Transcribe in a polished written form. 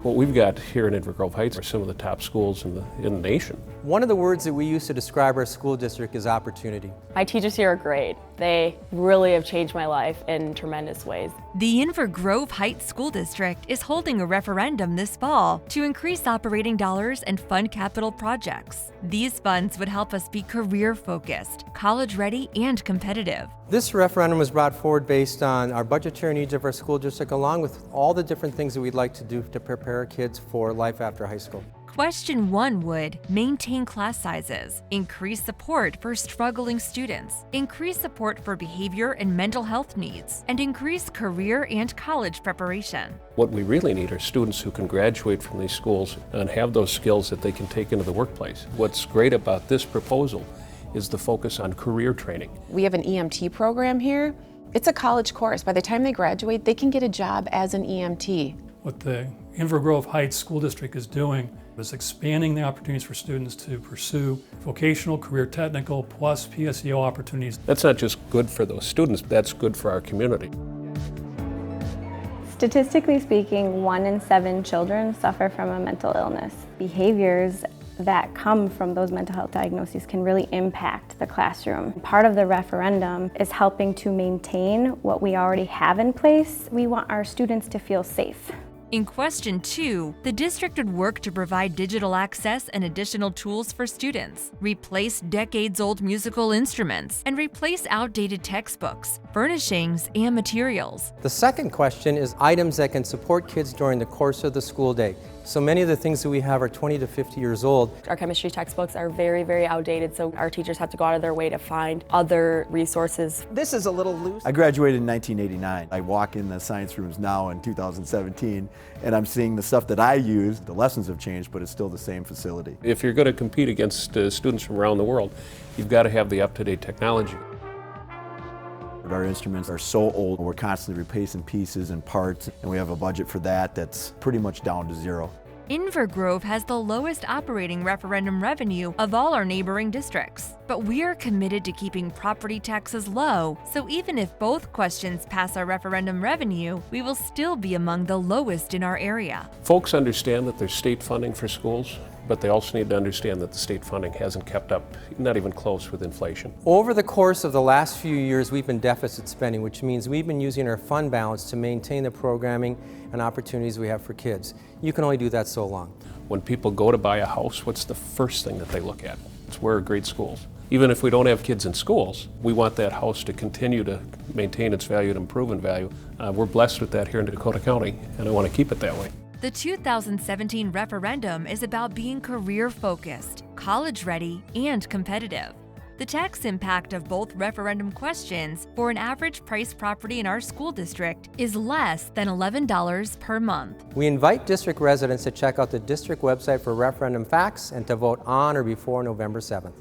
What we've got here in Inver Grove Heights are some of the top schools in the nation. One of the words that we use to describe our school district is opportunity. My teachers here are great. They really have changed my life in tremendous ways. The Inver Grove Heights School District is holding a referendum this fall to increase operating dollars and fund capital projects. These funds would help us be career-focused, college-ready, and competitive. This referendum was brought forward based on our budgetary needs of our school district, along with all the different things that we'd like to do to prepare our kids for life after high school. Question 1 would maintain class sizes, increase support for struggling students, increase support for behavior and mental health needs, and increase career and college preparation. What we really need are students who can graduate from these schools and have those skills that they can take into the workplace. What's great about this proposal is the focus on career training. We have an EMT program here. It's a college course. By the time they graduate, they can get a job as an EMT. What the Inver Grove Heights School District is doing is expanding the opportunities for students to pursue vocational, career technical, plus PSEO opportunities. That's not just good for those students, that's good for our community. Statistically speaking, 1 in 7 children suffer from a mental illness. Behaviors that come from those mental health diagnoses can really impact the classroom. Part of the referendum is helping to maintain what we already have in place. We want our students to feel safe. In question 2, the district would work to provide digital access and additional tools for students, replace decades-old musical instruments, and replace outdated textbooks, furnishings, and materials. The second question is items that can support kids during the course of the school day. So many of the things that we have are 20 to 50 years old. Our chemistry textbooks are very, very outdated, so our teachers have to go out of their way to find other resources. This is a little loose. I graduated in 1989. I walk in the science rooms now in 2017, and I'm seeing the stuff that I use. The lessons have changed, but it's still the same facility. If you're going to compete against students from around the world, you've got to have the up-to-date technology. Our instruments are so old, we're constantly replacing pieces and parts, and we have a budget for that that's pretty much down to zero. Inver Grove has the lowest operating referendum revenue of all our neighboring districts, but we are committed to keeping property taxes low, so even if both questions pass our referendum revenue, we will still be among the lowest in our area. Folks understand that there's state funding for schools, but they also need to understand that the state funding hasn't kept up, not even close, with inflation. Over the course of the last few years, we've been deficit spending, which means we've been using our fund balance to maintain the programming and opportunities we have for kids. You can only do that so long. When people go to buy a house, what's the first thing that they look at? It's where are great schools. Even if we don't have kids in schools, we want that house to continue to maintain its value and improve in value. We're blessed with that here in Dakota County, and I want to keep it that way. The 2017 referendum is about being career-focused, college-ready, and competitive. The tax impact of both referendum questions for an average price property in our school district is less than $11 per month. We invite district residents to check out the district website for referendum facts and to vote on or before November 7th.